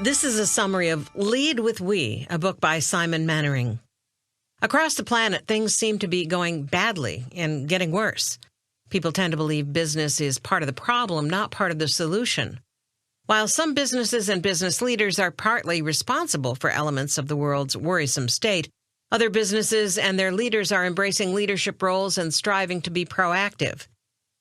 This is a summary of Lead with We, a book by Simon Mainwaring. Across the planet, things seem to be going badly and getting worse. People tend to believe business is part of the problem, not part of the solution. While some businesses and business leaders are partly responsible for elements of the world's worrisome state, other businesses and their leaders are embracing leadership roles and striving to be proactive.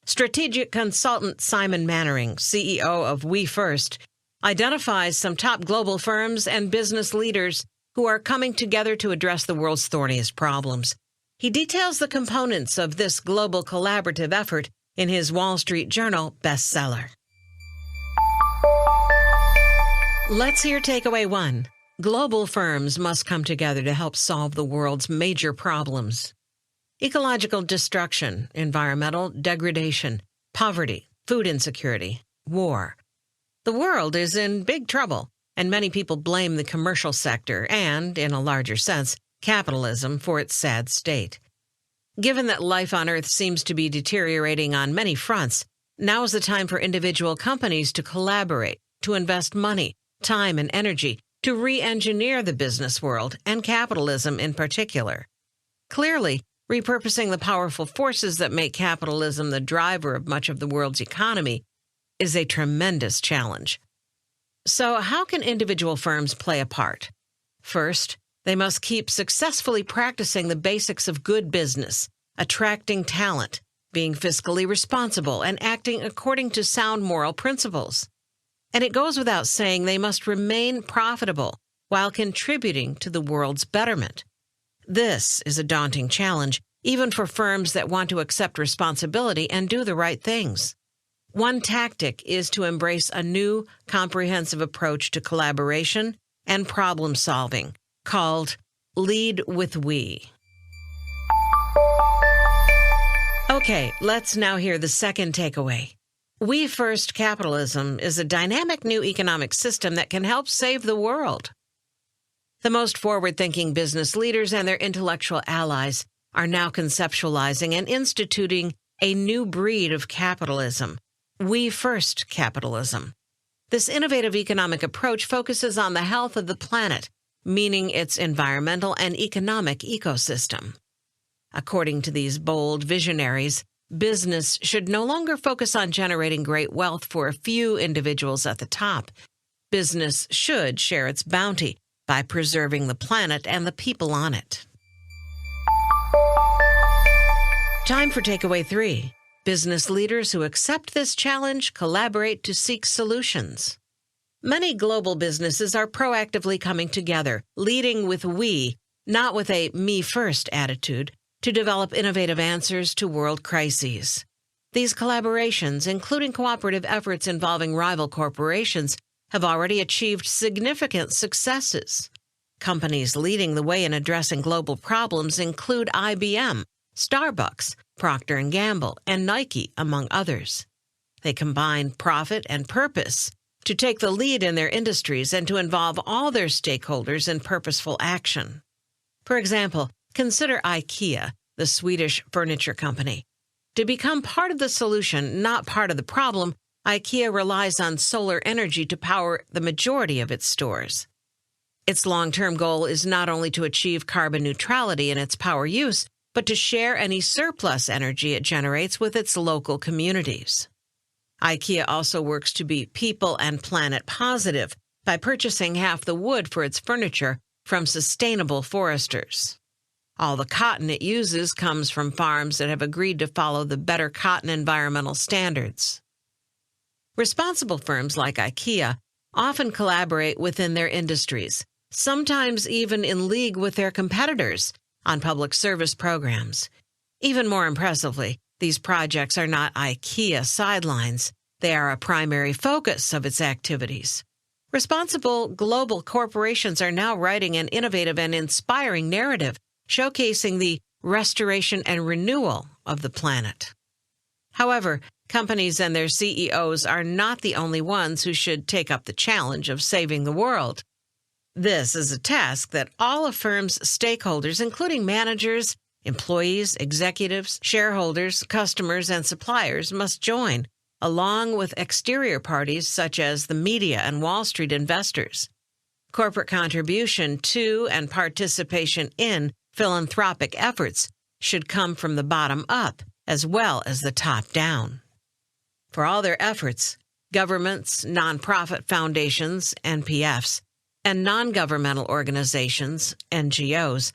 Strategic consultant Simon Mainwaring, CEO of 𝗬𝗏, identifies some top global firms and business leaders who are coming together to address the world's thorniest problems. He details the components of this global collaborative effort in his Wall Street Journal bestseller. Let's hear takeaway 1. Global firms must come together to help solve the world's major problems. Ecological destruction, environmental degradation, poverty, food insecurity, war. The world is in big trouble, and many people blame the commercial sector and, in a larger sense, capitalism for its sad state. Given that life on Earth seems to be deteriorating on many fronts, now is the time for individual companies to collaborate, to invest money, time, and energy to re-engineer the business world and capitalism in particular. Clearly, repurposing the powerful forces that make capitalism the driver of much of the world's economy is a tremendous challenge. So how can individual firms play a part? First, they must keep successfully practicing the basics of good business, attracting talent, being fiscally responsible, and acting according to sound moral principles. And it goes without saying they must remain profitable while contributing to the world's betterment. This is a daunting challenge, even for firms that want to accept responsibility and do the right things. One tactic is to embrace a new, comprehensive approach to collaboration and problem-solving called Lead with We. Okay, let's now hear the second takeaway. 𝗬𝗏 capitalism is a dynamic new economic system that can help save the world. The most forward-thinking business leaders and their intellectual allies are now conceptualizing and instituting a new breed of capitalism, 𝗬𝗏 capitalism. This innovative economic approach focuses on the health of the planet, meaning its environmental and economic ecosystem. According to these bold visionaries, business should no longer focus on generating great wealth for a few individuals at the top. Business should share its bounty by preserving the planet and the people on it. Time for takeaway 3. Business leaders who accept this challenge collaborate to seek solutions. Many global businesses are proactively coming together, leading with we, not with a me-first attitude, to develop innovative answers to world crises. These collaborations, including cooperative efforts involving rival corporations, have already achieved significant successes. Companies leading the way in addressing global problems include IBM, Starbucks, Procter & Gamble, and Nike, among others. They combine profit and purpose to take the lead in their industries and to involve all their stakeholders in purposeful action. For example, consider IKEA, the Swedish furniture company. To become part of the solution, not part of the problem, IKEA relies on solar energy to power the majority of its stores. Its long-term goal is not only to achieve carbon neutrality in its power use, but to share any surplus energy it generates with its local communities. IKEA also works to be people and planet positive by purchasing half the wood for its furniture from sustainable foresters. All the cotton it uses comes from farms that have agreed to follow the Better Cotton environmental standards. Responsible firms like IKEA often collaborate within their industries, sometimes even in league with their competitors, on public service programs. Even more impressively, these projects are not IKEA sidelines. They are a primary focus of its activities. Responsible global corporations are now writing an innovative and inspiring narrative, showcasing the restoration and renewal of the planet. However, companies and their CEOs are not the only ones who should take up the challenge of saving the world. This is a task that all a firm's stakeholders, including managers, employees, executives, shareholders, customers, and suppliers, must join. along with exterior parties such as the media and Wall Street investors. Corporate contribution to and participation in philanthropic efforts should come from the bottom up as well as the top down. For all their efforts, governments, nonprofit foundations, NPFs, and non-governmental organizations, NGOs,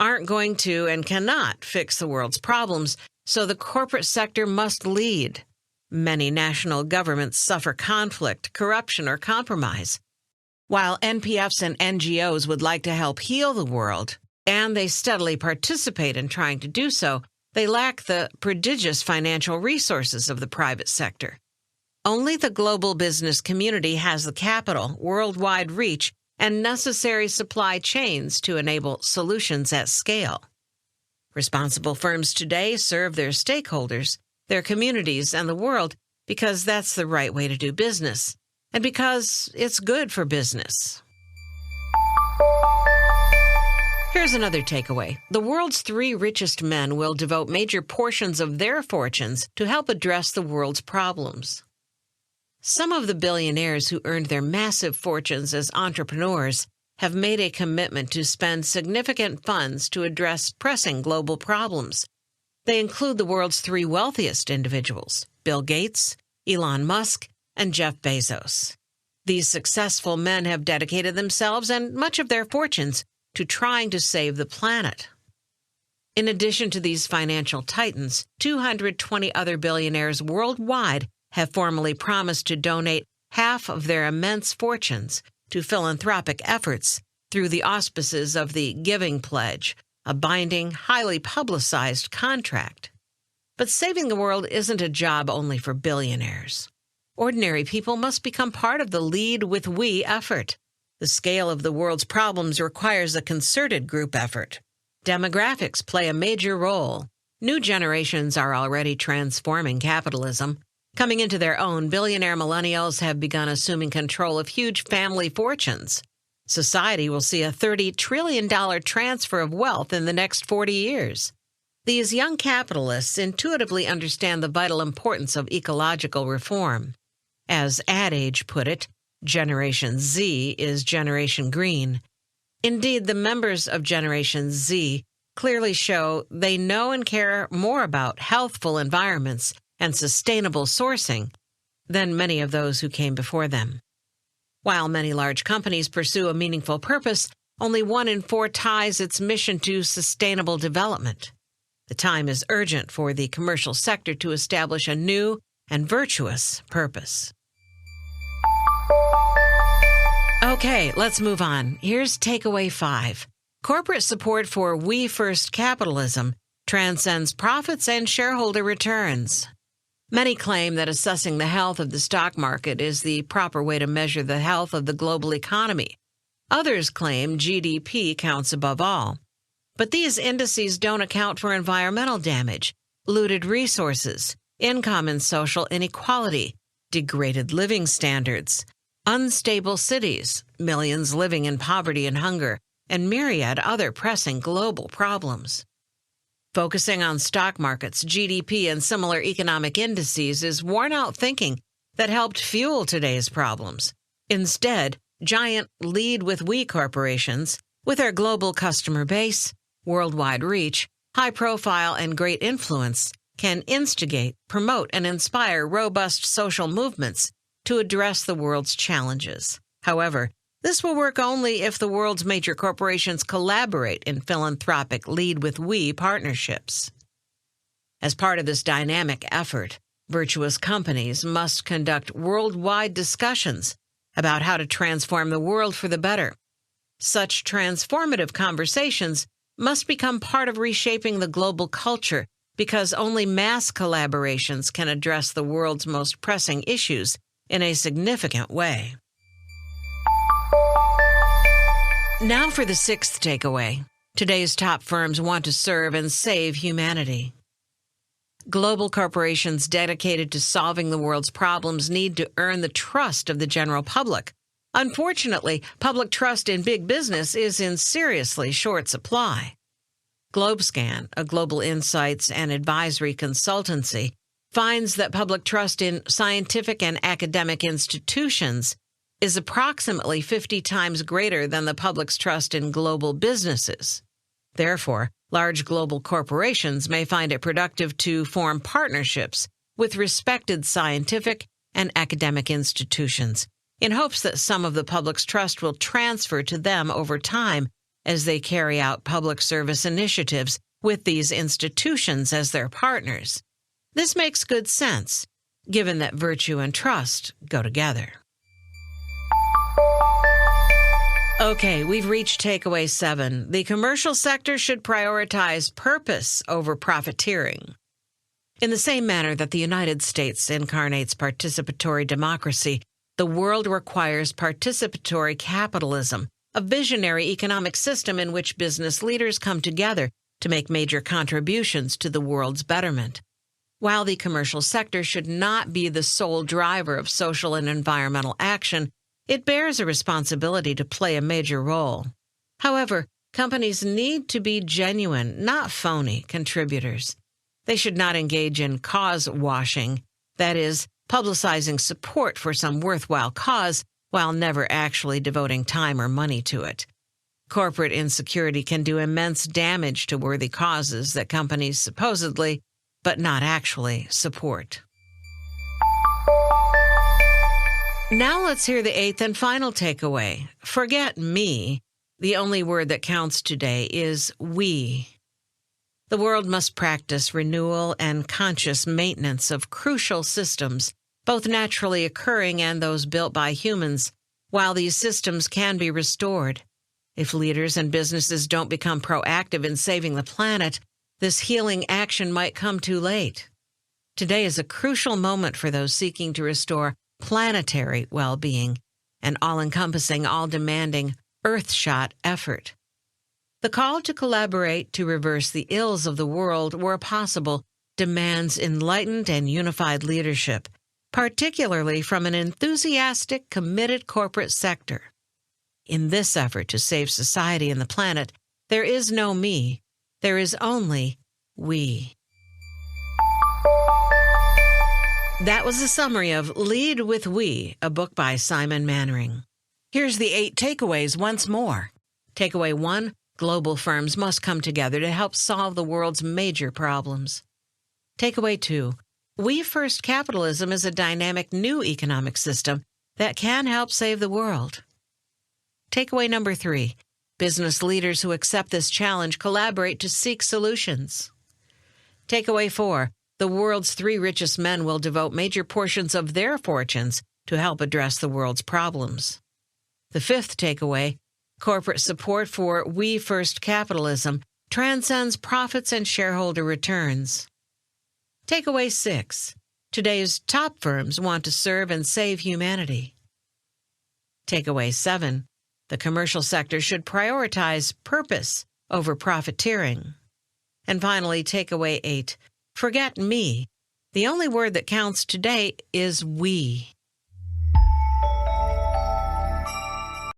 aren't going to and cannot fix the world's problems, so the corporate sector must lead. Many national governments suffer conflict, corruption, or compromise. While NPFs and NGOs would like to help heal the world, and they steadily participate in trying to do so, they lack the prodigious financial resources of the private sector. Only the global business community has the capital, worldwide reach, and necessary supply chains to enable solutions at scale. Responsible firms today serve their stakeholders, their communities, and the world because that's the right way to do business, and because it's good for business. Here's another takeaway. The world's 3 richest men will devote major portions of their fortunes to help address the world's problems. Some of the billionaires who earned their massive fortunes as entrepreneurs have made a commitment to spend significant funds to address pressing global problems. They include the world's 3 wealthiest individuals, Bill Gates, Elon Musk, and Jeff Bezos. These successful men have dedicated themselves and much of their fortunes to trying to save the planet. In addition to these financial titans, 220 other billionaires worldwide have formally promised to donate half of their immense fortunes to philanthropic efforts through the auspices of the Giving Pledge, a binding, highly publicized contract. But saving the world isn't a job only for billionaires. Ordinary people must become part of the Lead with We effort. The scale of the world's problems requires a concerted group effort. Demographics play a major role. New generations are already transforming capitalism. Coming into their own, billionaire millennials have begun assuming control of huge family fortunes. Society will see a $30 trillion transfer of wealth in the next 40 years. These young capitalists intuitively understand the vital importance of ecological reform. As Ad Age put it, Generation Z is Generation Green. Indeed, the members of Generation Z clearly show they know and care more about healthful environments and sustainable sourcing than many of those who came before them. While many large companies pursue a meaningful purpose, only 1 in 4 ties its mission to sustainable development. The time is urgent for the commercial sector to establish a new and virtuous purpose. Okay, let's move on. Here's takeaway 5. Corporate support for we first capitalism transcends profits and shareholder returns. Many claim that assessing the health of the stock market is the proper way to measure the health of the global economy. Others claim GDP counts above all. But these indices don't account for environmental damage, looted resources, income and social inequality, degraded living standards, unstable cities, millions living in poverty and hunger, and myriad other pressing global problems. Focusing on stock markets, GDP, and similar economic indices is worn-out thinking that helped fuel today's problems. Instead, giant Lead with We corporations, with their global customer base, worldwide reach, high profile, and great influence, can instigate, promote, and inspire robust social movements to address the world's challenges. However, this will work only if the world's major corporations collaborate in philanthropic Lead with We partnerships. As part of this dynamic effort, virtuous companies must conduct worldwide discussions about how to transform the world for the better. Such transformative conversations must become part of reshaping the global culture because only mass collaborations can address the world's most pressing issues in a significant way. Now for the 6th takeaway. Today's top firms want to serve and save humanity. Global corporations dedicated to solving the world's problems need to earn the trust of the general public. Unfortunately, public trust in big business is in seriously short supply. GlobeScan, a global insights and advisory consultancy, finds that public trust in scientific and academic institutions is approximately 50 times greater than the public's trust in global businesses. Therefore, large global corporations may find it productive to form partnerships with respected scientific and academic institutions in hopes that some of the public's trust will transfer to them over time as they carry out public service initiatives with these institutions as their partners. This makes good sense, given that virtue and trust go together. Okay, we've reached takeaway 7. The commercial sector should prioritize purpose over profiteering. In the same manner that the United States incarnates participatory democracy, the world requires participatory capitalism, a visionary economic system in which business leaders come together to make major contributions to the world's betterment. While the commercial sector should not be the sole driver of social and environmental action, it bears a responsibility to play a major role. However, companies need to be genuine, not phony, contributors. They should not engage in cause washing, that is, publicizing support for some worthwhile cause while never actually devoting time or money to it. Corporate insecurity can do immense damage to worthy causes that companies supposedly, but not actually, support. Now let's hear the 8th and final takeaway. Forget me. The only word that counts today is we. The world must practice renewal and conscious maintenance of crucial systems, both naturally occurring and those built by humans, while these systems can be restored. If leaders and businesses don't become proactive in saving the planet, this healing action might come too late. Today is a crucial moment for those seeking to restore planetary well-being, an all-encompassing, all-demanding, earth-shot effort. The call to collaborate to reverse the ills of the world where possible demands enlightened and unified leadership, particularly from an enthusiastic, committed corporate sector. In this effort to save society and the planet, there is no me, there is only we. That was a summary of Lead with We, a book by Simon Mainwaring. Here's the 8 takeaways once more. Takeaway 1, global firms must come together to help solve the world's major problems. Takeaway 2, we-first capitalism is a dynamic new economic system that can help save the world. Takeaway number 3, business leaders who accept this challenge collaborate to seek solutions. Takeaway 4, the world's 3 richest men will devote major portions of their fortunes to help address the world's problems. The 5th takeaway, corporate support for we-first capitalism transcends profits and shareholder returns. Takeaway 6, today's top firms want to serve and save humanity. Takeaway 7, the commercial sector should prioritize purpose over profiteering. And finally, takeaway 8, forget me. The only word that counts today is we.